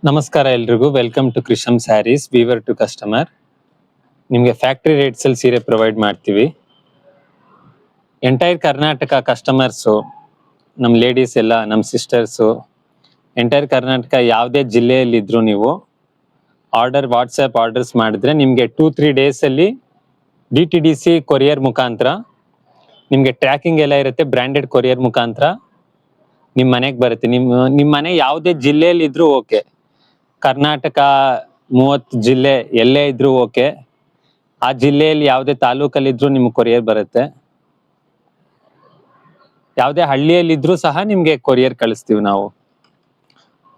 ನಮಸ್ಕಾರ ಎಲ್ರಿಗೂ. Welcome to Krisham sarees weaver to customer. ನಿಮಗೆ ಫ್ಯಾಕ್ಟ್ರಿ ರೇಟ್ಸ್ ಅಲ್ಲಿ ಸೀರೆ ಪ್ರೊವೈಡ್ ಮಾಡ್ತೀವಿ. ಎಂಟೈರ್ ಕರ್ನಾಟಕ ಕಸ್ಟಮರ್ಸು, ನಮ್ಮ ಲೇಡೀಸ್ ಎಲ್ಲ, ನಮ್ಮ ಸಿಸ್ಟರ್ಸು, ಎಂಟೈರ್ ಕರ್ನಾಟಕ ಯಾವುದೇ ಜಿಲ್ಲೆಯಲ್ಲಿ ಇದ್ರು ನೀವು ವಾಟ್ಸಪ್ ಆರ್ಡರ್ಸ್ ಮಾಡಿದ್ರೆ ನಿಮಗೆ 2-3 ಡೇಸ್ ಅಲ್ಲಿ DTDC ಕೊರಿಯರ್ ಮುಖಾಂತರ ನಿಮಗೆ ಟ್ರ್ಯಾಕಿಂಗ್ ಎಲ್ಲ ಇರುತ್ತೆ. ಬ್ರ್ಯಾಂಡೆಡ್ ಕೊರಿಯರ್ ಮುಖಾಂತರ ನಿಮ್ಮ ಮನೆಗೆ ಬರುತ್ತೆ. ನಿಮ್ಮ ಮನೆ ಯಾವುದೇ ಜಿಲ್ಲೆಯಲ್ಲಿ ಇದ್ರೂ ಓಕೆ, ಕರ್ನಾಟಕ 30 ಜಿಲ್ಲೆ ಎಲ್ಲೇ ಇದ್ರೂ ಓಕೆ, ಆ ಜಿಲ್ಲೆಯಲ್ಲಿ ಯಾವುದೇ ತಾಲೂಕಲ್ಲಿ ಇದ್ರೂ ನಿಮ್ಗೆ ಕೊರಿಯರ್ ಬರುತ್ತೆ. ಯಾವುದೇ ಹಳ್ಳಿಯಲ್ಲಿ ಇದ್ರೂ ಸಹ ನಿಮ್ಗೆ ಕೊರಿಯರ್ ಕಳಿಸ್ತೀವಿ ನಾವು.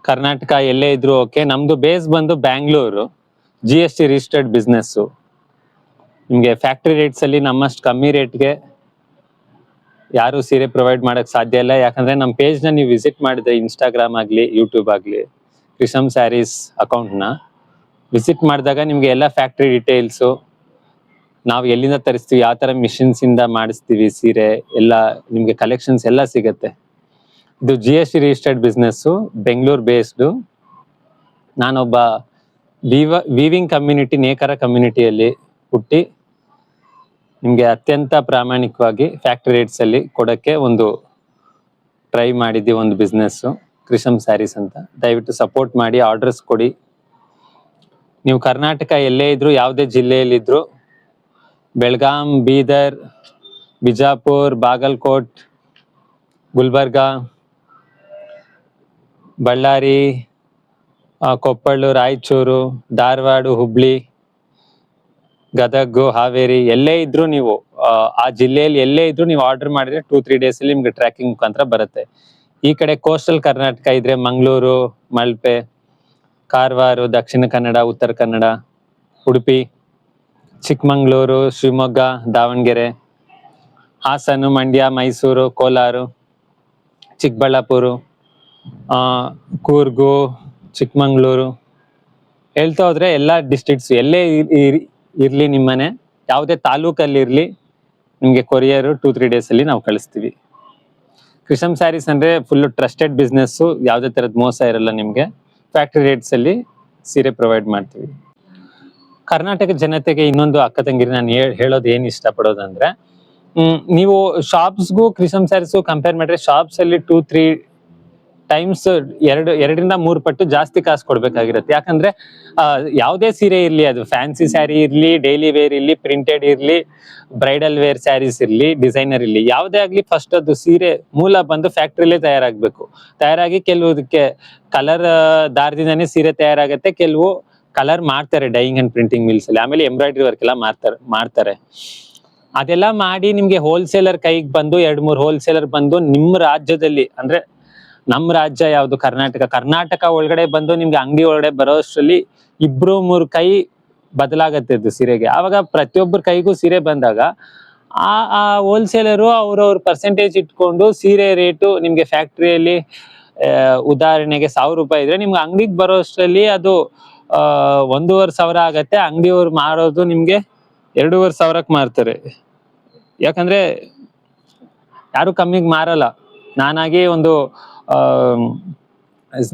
ಕರ್ನಾಟಕ ಎಲ್ಲೇ ಇದ್ರೂ ಓಕೆ. ನಮ್ದು ಬೇಸ್ ಬಂದು ಬ್ಯಾಂಗ್ಳೂರು, GST ರಿಜಿಸ್ಟರ್ಡ್ ಬಿಸ್ನೆಸ್ಸು. ನಿಮ್ಗೆ ಫ್ಯಾಕ್ಟ್ರಿ ರೇಟ್ಸ್ ಅಲ್ಲಿ ನಮ್ಮಷ್ಟು ಕಮ್ಮಿ ರೇಟ್ಗೆ ಯಾರು ಸೀರೆ ಪ್ರೊವೈಡ್ ಮಾಡಕ್ ಸಾಧ್ಯ ಇಲ್ಲ. ಯಾಕಂದ್ರೆ ನಮ್ಮ ಪೇಜ್ನ ನೀವು ವಿಸಿಟ್ ಮಾಡಿದ್ರೆ, ಇನ್ಸ್ಟಾಗ್ರಾಮ್ ಆಗಲಿ ಯೂಟ್ಯೂಬ್ ಆಗಲಿ, ಕೃಷಮ್ ಸ್ಯಾರೀಸ್ ಅಕೌಂಟ್ನ ವಿಸಿಟ್ ಮಾಡಿದಾಗ ನಿಮ್ಗೆ ಎಲ್ಲ ಫ್ಯಾಕ್ಟ್ರಿ ಡೀಟೇಲ್ಸು, ನಾವು ಎಲ್ಲಿಂದ ತರಿಸ್ತೀವಿ, ಯಾವ ಥರ ಮಿಷಿನ್ಸ್ ಇಂದ ಮಾಡಿಸ್ತೀವಿ ಸೀರೆ ಎಲ್ಲ, ನಿಮಗೆ ಕಲೆಕ್ಷನ್ಸ್ ಎಲ್ಲ ಸಿಗುತ್ತೆ. ಇದು GST registered business, Bengaluru based. ನಾನೊಬ್ಬ ವೀವಿಂಗ್ ಕಮ್ಯುನಿಟಿ, ನೇಕಾರ ಕಮ್ಯುನಿಟಿಯಲ್ಲಿ ಹುಟ್ಟಿ ನಿಮಗೆ ಅತ್ಯಂತ ಪ್ರಾಮಾಣಿಕವಾಗಿ ಫ್ಯಾಕ್ಟ್ರಿ ರೇಟ್ಸ್ ಅಲ್ಲಿ ಕೊಡೋಕ್ಕೆ ಒಂದು ಟ್ರೈ ಮಾಡಿದ್ದೀವಿ, ಒಂದು ಬಿಸ್ನೆಸ್ಸು ಕೃಷಮ್ ಸ್ಯಾರೀಸ್ ಅಂತ. ದಯವಿಟ್ಟು ಸಪೋರ್ಟ್ ಮಾಡಿ, ಆರ್ಡರ್ಸ್ ಕೊಡಿ. ನೀವು ಕರ್ನಾಟಕ ಎಲ್ಲೇ ಇದ್ರು, ಯಾವುದೇ ಜಿಲ್ಲೆಯಲ್ಲಿದ್ರು, ಬೆಳಗಾಂ, ಬೀದರ್, ಬಿಜಾಪುರ್, ಬಾಗಲಕೋಟ್, ಗುಲ್ಬರ್ಗಾ, ಬಳ್ಳಾರಿ, ಕೊಪ್ಪಳ, ರಾಯಚೂರು, ಧಾರವಾಡ, ಹುಬ್ಳಿ, ಗದಗ, ಹಾವೇರಿ ಎಲ್ಲೇ ಇದ್ರು ನೀವು, ಆ ಜಿಲ್ಲೆಯಲ್ಲಿ ಎಲ್ಲೇ ಇದ್ರು ನೀವು ಆರ್ಡರ್ ಮಾಡಿದ್ರೆ 2-3 ಡೇಸ್ ಅಲ್ಲಿ ನಿಮ್ಗೆ ಟ್ರ್ಯಾಕಿಂಗ್ ಮುಖಾಂತರ ಬರುತ್ತೆ. ಈ ಕಡೆ ಕೋಸ್ಟಲ್ ಕರ್ನಾಟಕ ಇದ್ರೆ ಮಂಗಳೂರು, ಮಲ್ಪೆ, ಕಾರವಾರ, ದಕ್ಷಿಣ ಕನ್ನಡ, ಉತ್ತರ ಕನ್ನಡ, ಉಡುಪಿ, ಚಿಕ್ಕಮಂಗ್ಳೂರು, ಶಿವಮೊಗ್ಗ, ದಾವಣಗೆರೆ, ಹಾಸನ, ಮಂಡ್ಯ, ಮೈಸೂರು, ಕೋಲಾರ, ಚಿಕ್ಕಬಳ್ಳಾಪುರ, ಕೂರ್ಗು, ಚಿಕ್ಕಮಂಗ್ಳೂರು, ಹೇಳ್ತಾ ಹೋದ್ರೆ ಎಲ್ಲ ಡಿಸ್ಟ್ರಿಕ್ಟ್ಸ್ ಎಲ್ಲೇ ಇರ್ಲಿ, ನಿಮ್ಮನೆ ಯಾವುದೇ ತಾಲೂಕಲ್ಲಿ ಇರ್ಲಿ, ನಿಮ್ಗೆ ಕೊರಿಯರ್ 2-3 ಡೇಸ್ ಅಲ್ಲಿ ನಾವು ಕಳಿಸ್ತೀವಿ. ಕೃಷಮ್ ಸ್ಯಾರೀಸ್ ಅಂದ್ರೆ ಫುಲ್ ಟ್ರಸ್ಟೆಡ್ ಬಿಸ್ನೆಸ್ಸು, ಯಾವುದೇ ತರದ ಮೋಸ ಇರಲ್ಲ. ನಿಮ್ಗೆ ಫ್ಯಾಕ್ಟ್ರಿ ರೇಟ್ಸ್ ಅಲ್ಲಿ ಸೀರೆ ಪ್ರೊವೈಡ್ ಮಾಡ್ತೀವಿ. ಕರ್ನಾಟಕ ಜನತೆಗೆ ಇನ್ನೊಂದು ಅಕ್ಕ ತಂಗಿರಿ ನಾನು ಹೇಳೋದು ಏನ್ ಇಷ್ಟಪಡೋದಂದ್ರೆ, ನೀವು ಶಾಪ್ಸ್ಗೂ ಕೃಷಮ್ ಸ್ಯಾರೀಸ್ಗೂ ಕಂಪೇರ್ ಮಾಡಿದ್ರೆ ಶಾಪ್ಸ್ ಅಲ್ಲಿ 2-3 ಟೈಮ್ಸ್ 2-3 ಪಟ್ಟು ಜಾಸ್ತಿ ಕಾಸು ಕೊಡ್ಬೇಕಾಗಿರುತ್ತೆ. ಯಾಕಂದ್ರೆ ಯಾವುದೇ ಸೀರೆ ಇರ್ಲಿ, ಅದು ಫ್ಯಾನ್ಸಿ ಸ್ಯಾರಿ ಇರ್ಲಿ, ಡೈಲಿ ವೇರ್ ಇರ್ಲಿ, ಪ್ರಿಂಟೆಡ್ ಇರ್ಲಿ, ಬ್ರೈಡಲ್ ವೇರ್ ಸ್ಯಾರೀಸ್ ಇರ್ಲಿ, ಡಿಸೈನರ್ ಇರ್ಲಿ, ಯಾವುದೇ ಆಗ್ಲಿ, ಫಸ್ಟ್ ಅದು ಸೀರೆ ಮೂಲ ಬಂದು ಫ್ಯಾಕ್ಟ್ರಿಲೇ ತಯಾರಾಗಬೇಕು. ತಯಾರಾಗಿ ಕೆಲವುದಕ್ಕೆ ಕಲರ್ ದಾರದಿಂದಾನೇ ಸೀರೆ ತಯಾರಾಗತ್ತೆ. ಕೆಲವು ಕಲರ್ ಮಾಡ್ತಾರೆ ಡೈಯಿಂಗ್ ಅಂಡ್ ಪ್ರಿಂಟಿಂಗ್ ಮಿಲ್ಸ್ ಅಲ್ಲಿ, ಆಮೇಲೆ ಎಂಬ್ರಾಯ್ಡ್ರಿ ವರ್ಕ್ ಎಲ್ಲ ಮಾಡ್ತಾರೆ. ಅದೆಲ್ಲ ಮಾಡಿ ನಿಮ್ಗೆ ಹೋಲ್ಸೇಲರ್ ಕೈಗೆ ಬಂದು 2-3 ಹೋಲ್ಸೇಲರ್ ಬಂದು ನಿಮ್ಮ ರಾಜ್ಯದಲ್ಲಿ, ಅಂದ್ರೆ ನಮ್ಮ ರಾಜ್ಯ ಯಾವ್ದು, ಕರ್ನಾಟಕ ಒಳಗಡೆ ಬಂದು ನಿಮ್ಗೆ ಅಂಗಡಿ ಒಳಗಡೆ ಬರೋ ಅಷ್ಟರಲ್ಲಿ 2-3 ಕೈ ಬದಲಾಗತ್ತೆ ಇದು ಸೀರೆಗೆ. ಆವಾಗ ಪ್ರತಿಯೊಬ್ಬರ ಕೈಗೂ ಸೀರೆ ಬಂದಾಗ ಆ ಹೋಲ್ಸೇಲರು ಅವ್ರವ್ರ ಪರ್ಸೆಂಟೇಜ್ ಇಟ್ಕೊಂಡು ಸೀರೆ ರೇಟು ನಿಮ್ಗೆ ಫ್ಯಾಕ್ಟ್ರಿಯಲ್ಲಿ ಉದಾಹರಣೆಗೆ 1000 ರೂಪಾಯಿ ಇದ್ರೆ ನಿಮ್ಗೆ ಅಂಗಡಿಗೆ ಬರೋ ಅಷ್ಟರಲ್ಲಿ ಅದು 1500 ಆಗತ್ತೆ. ಅಂಗಡಿಯವ್ರು ಮಾರೋದು ನಿಮ್ಗೆ 2500ಕ್ಕೆ ಮಾರ್ತಾರೆ. ಯಾಕಂದ್ರೆ ಯಾರು ಕಮ್ಮಿಗೆ ಮಾರಲ್ಲ. ನಾನಾಗಿ ಒಂದು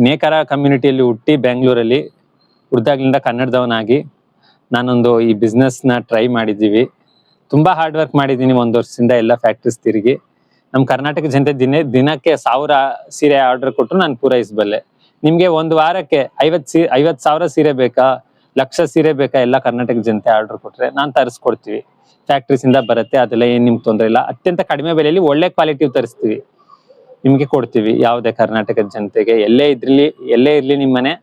ನೇಕಾರ ಕಮ್ಯುನಿಟಿಯಲ್ಲಿ ಹುಟ್ಟಿ ಬೆಂಗಳೂರಲ್ಲಿ ಹುಡ್ದಾಗ್ಲಿಂದ ಕನ್ನಡದವನಾಗಿ ನಾನೊಂದು ಈ ಬಿಸ್ನೆಸ್ನ ಟ್ರೈ ಮಾಡಿದ್ದೀವಿ. ತುಂಬಾ ಹಾರ್ಡ್ ವರ್ಕ್ ಮಾಡಿದ್ದೀನಿ 1 ವರ್ಷದಿಂದ ಎಲ್ಲ ಫ್ಯಾಕ್ಟ್ರೀಸ್ ತಿರುಗಿ. ನಮ್ಮ ಕರ್ನಾಟಕ ಜನತೆ ದಿನಕ್ಕೆ 1000 ಸೀರೆ ಆರ್ಡರ್ ಕೊಟ್ಟರು ನಾನು ಪೂರೈಸಬಲ್ಲೆ. ನಿಮ್ಗೆ ಒಂದು ವಾರಕ್ಕೆ 50,000 ಸೀರೆ ಬೇಕಾ, 1,00,000 ಸೀರೆ ಬೇಕಾ, ಎಲ್ಲ ಕರ್ನಾಟಕ ಜನತೆ ಆರ್ಡರ್ ಕೊಟ್ರೆ ನಾನು ತರಿಸ್ಕೊಡ್ತೀವಿ. ಫ್ಯಾಕ್ಟ್ರೀಸ್ ಇಂದ ಬರುತ್ತೆ, ಅದೆಲ್ಲ ಏನ್ ನಿಮ್ಗೆ ತೊಂದರೆ ಇಲ್ಲ. ಅತ್ಯಂತ ಕಡಿಮೆ ಬೆಲೆಯಲ್ಲಿ ಒಳ್ಳೆ ಕ್ವಾಲಿಟಿ ತರಿಸ್ತೀವಿ, ನಿಮ್ಗೆ ಕೊಡ್ತೀವಿ. ಯಾವುದೇ ಕರ್ನಾಟಕದ ಜನತೆಗೆ ಎಲ್ಲೇ ಇರ್ಲಿ ನಿಮ್ಮನೆ,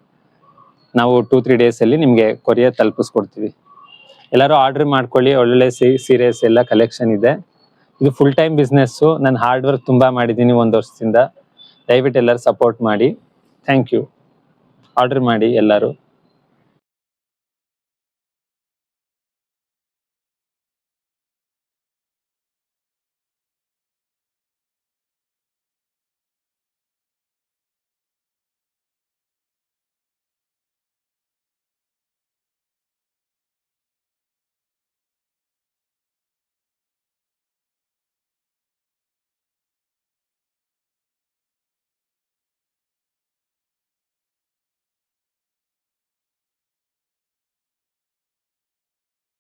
ನಾವು 2-3 ಡೇಸ್ ಅಲ್ಲಿ ನಿಮ್ಗೆ ಕೊರಿಯರ್ ತಲುಪಿಸ್ಕೊಡ್ತೀವಿ. ಎಲ್ಲರೂ ಆರ್ಡರ್ ಮಾಡ್ಕೊಳ್ಳಿ. ಒಳ್ಳೊಳ್ಳೆ ಸೀರೆಸ್ ಎಲ್ಲ ಕಲೆಕ್ಷನ್ ಇದೆ. ಇದು ಫುಲ್ ಟೈಮ್ ಬಿಸ್ನೆಸ್ಸು. ನಾನು ಹಾರ್ಡ್ ವರ್ಕ್ ತುಂಬಾ ಮಾಡಿದ್ದೀನಿ 1 ವರ್ಷದಿಂದ. ದಯವಿಟ್ಟು ಎಲ್ಲರೂ ಸಪೋರ್ಟ್ ಮಾಡಿ. Thank you. ಆರ್ಡರ್ ಮಾಡಿ ಎಲ್ಲರೂ.